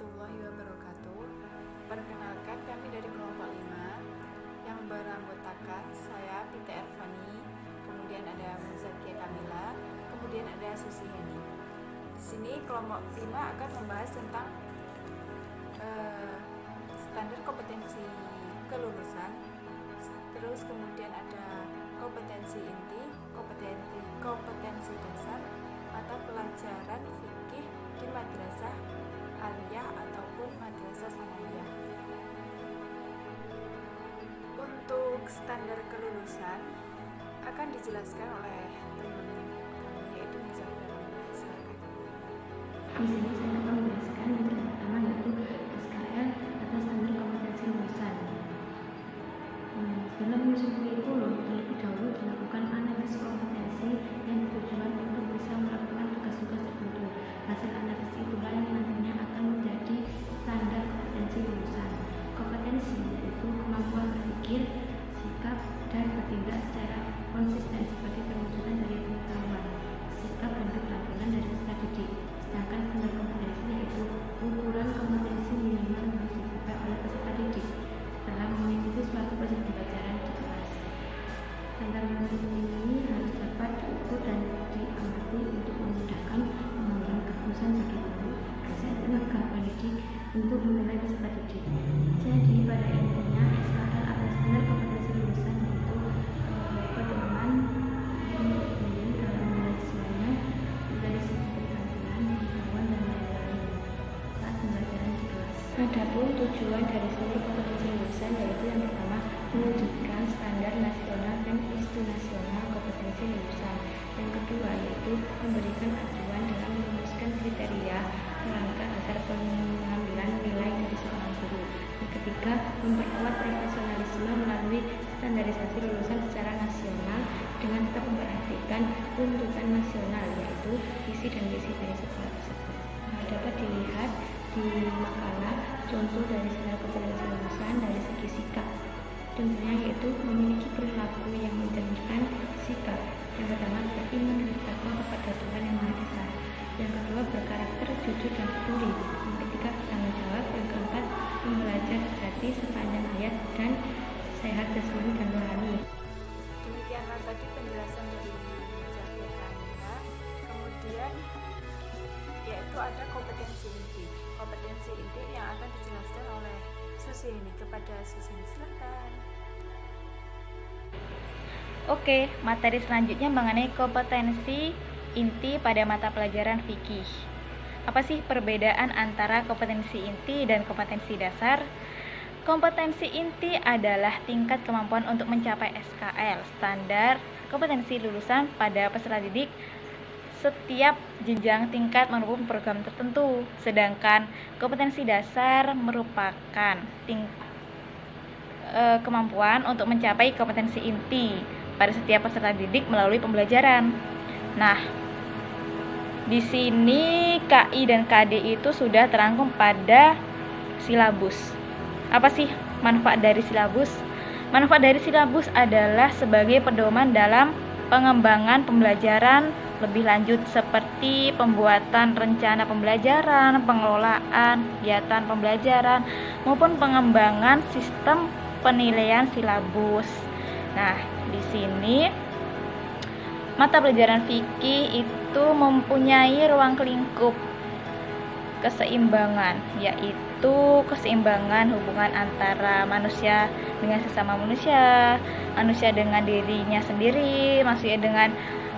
warahmatullahi wabarakatuh. Perkenalkan, kami dari kelompok 5 yang beranggotakan saya Pita Ervani, kemudian ada Muzakia Kamila, kemudian ada Susi Heni. Di sini kelompok 5 akan membahas tentang standar kompetensi kelulusan, terus kemudian ada kompetensi inti, kompetensi dasar, mata pelajaran fikih di madrasah aliyah ataupun madrasah sanawiyah. Untuk standar kelulusan akan dijelaskan oleh teman kami, yaitu Muzakia Kamila. Silakan. Di sini saya akan menjelaskan yang pertama yaitu SKL atau standar kompetensi lulusan. Dalam menyusun kurikulum terlebih dahulu dilakukan analisis kompetensi yang bertujuan untuk bisa melakukan tugas-tugas tertentu. Hasil analisis itulah yang nantinya akan menjadi standar kompetensi lulusan. Kompetensi yaitu kemampuan berpikir, sikap, dan bertindak secara konsisten sebagai perwujudan dari pengetahuan, sikap dan keterampilan dari peserta didik. Sedangkan standar kompetensi yaitu ukuran kompetensi minimal yang harus dicapai oleh peserta didik setelah mengikuti suatu proses pembelajaran di kelas. Standar kompetensi ini harus dapat diukur dan diamati untuk memudahkan pengembangan keputusan bagi guru, dosen, dan tenaga pendidik untuk menilai peserta didik. Jadi pada intinya SKL atau standar kompetensi lulusan itu pedoman umum dalam menilai siswanya dari segi keterampilan, pengetahuan, dan lain-lain saat pembelajaran di kelas. Adapun tujuan dari standar kompetensi lulusan yaitu yang pertama mewujudkan standar nasional dan institusional kompetensi lulusan. Yang kedua yaitu memberikan acuan dalam merumuskan kriteria kerangka dasar pengambilan nilai dari seorang guru. Yang ketiga, memperkuat profesionalisme melalui standarisasi lulusan secara nasional dengan tetap memperhatikan tuntutan nasional yaitu visi dan misi dari sekolah tersebut. Dapat dilihat di makalah contoh dari standar kompetensi lulusan dari segi sikap. Contohnya yaitu memiliki perilaku yang mencerminkan sikap. Yang pertama, beriman dan bertakwa kepada Tuhan Yang Maha Esa. Yang kedua, berkarakter jujur dan peduli. Yang ketiga, bertanggung jawab. Yang keempat, belajar sejati sepanjang hayat dan sehat jasmani dan rohani. Demikianlah tadi penjelasan dari Muzakia Kamila. Kemudian yaitu ada kompetensi inti. Kompetensi inti yang akan dijelaskan oleh Susi Heni. Kepada Susi Heni, silakan. Oke, materi selanjutnya mengenai kompetensi inti pada mata pelajaran fikih. Apa sih perbedaan antara kompetensi inti dan kompetensi dasar? Kompetensi inti adalah tingkat kemampuan untuk mencapai SKL, standar kompetensi lulusan pada peserta didik setiap jenjang tingkat maupun program tertentu. Sedangkan kompetensi dasar merupakan kemampuan untuk mencapai kompetensi inti pada setiap peserta didik melalui pembelajaran. Nah, di sini KI dan KD itu sudah terangkum pada silabus. Apa sih manfaat dari silabus? Manfaat dari silabus adalah sebagai pedoman dalam pengembangan pembelajaran lebih lanjut seperti pembuatan rencana pembelajaran, pengelolaan kegiatan pembelajaran, maupun pengembangan sistem penilaian silabus. Nah, di sini mata pelajaran fikih itu mempunyai ruang lingkup keseimbangan, yaitu keseimbangan hubungan antara manusia dengan sesama manusia, manusia dengan dirinya sendiri, manusia dengan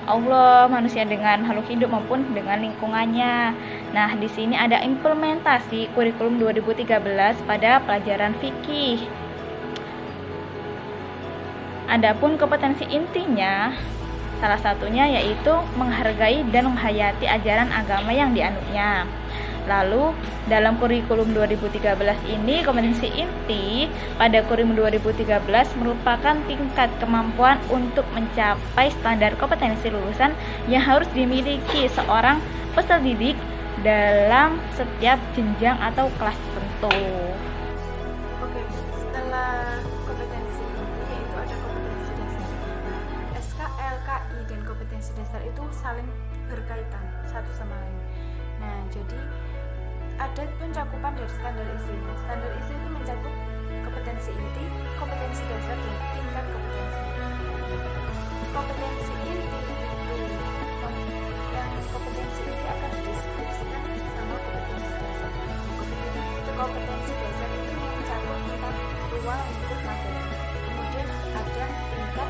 Allah, manusia dengan makhluk hidup maupun dengan lingkungannya. Nah, di sini ada implementasi kurikulum 2013 pada pelajaran fikih. Adapun kompetensi intinya, salah satunya yaitu menghargai dan menghayati ajaran agama yang dianutnya. Lalu, dalam kurikulum 2013 ini, kompetensi inti pada kurikulum 2013 merupakan tingkat kemampuan untuk mencapai standar kompetensi lulusan yang harus dimiliki seorang peserta didik dalam setiap jenjang atau kelas tertentu. Oke, setelah kompetensi inti yaitu ada kompetensi dasar. Nah, SKL, KI, dan kompetensi dasar itu saling berkaitan satu sama lain. Nah, jadi ada pun cakupan dari standar isinya. Standar isi itu mencakup kompetensi inti, kompetensi dasar, dan tingkat kompetensi. Kompetensi inti itu yang kompetensi inti akan dideskripsikan sama kompetensi dasar. Kompetensi dasar itu mencakup tentang ruang lingkup materi. Kemudian ada tingkat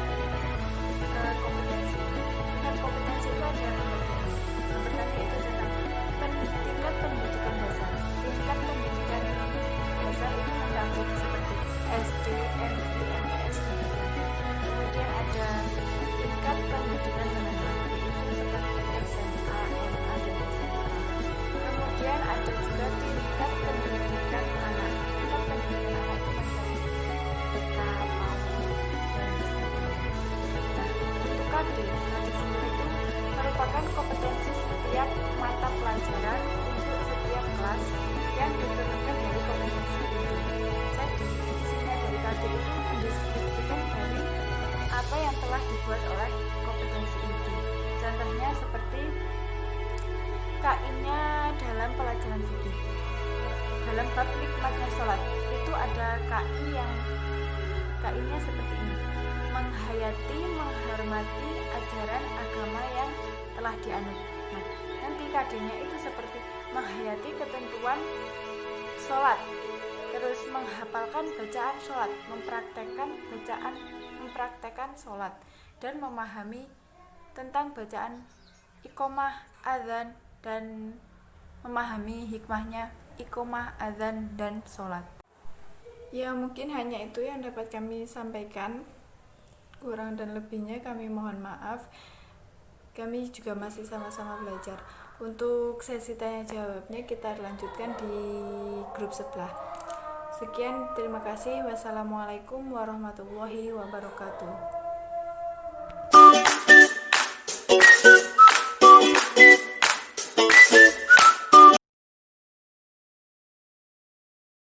kompetensi. Tingkat kompetensi itu ada pembagian. Yang pertama itu tentang tingkat pendidikan dasar. Tingkat pendidikan dasar itu mencakup seperti SD, MI, MTS, dan SMP. Kemudian ada tingkat pendidikan menengah, yaitu seperti SMA, MA, dan SMA. Kemudian ada juga tingkat pendidikan anak. Tingkat pendidikan anak itu mencakup TK, PAUD, dan sebagainya. Nah, untuk KD sendiri itu merupakan kompetensi setiap mata pelajaran untuk setiap kelas yang diturunkan dari kompetensi itu. Jadi, isinya dari KD itu mendeskripsikan dari apa yang telah dibuat oleh kompetensi inti. Contohnya seperti KI-nya dalam pelajaran fikih. Dalam bab nikmatnya sholat itu ada KI-nya seperti ini: menghayati, menghormati ajaran agama yang telah dianut. Nah, nanti KD-nya itu seperti menghayati ketentuan sholat, terus menghafalkan bacaan sholat, mempraktekkan sholat, dan memahami tentang bacaan iqomah, adzan, dan memahami hikmahnya iqomah, adzan, dan sholat. Ya, mungkin hanya itu yang dapat kami sampaikan. Kurang dan lebihnya kami mohon maaf. Kami juga masih sama-sama belajar. Untuk sesi tanya jawabnya kita lanjutkan di grup sebelah. Sekian, terima kasih. Wassalamualaikum warahmatullahi wabarakatuh.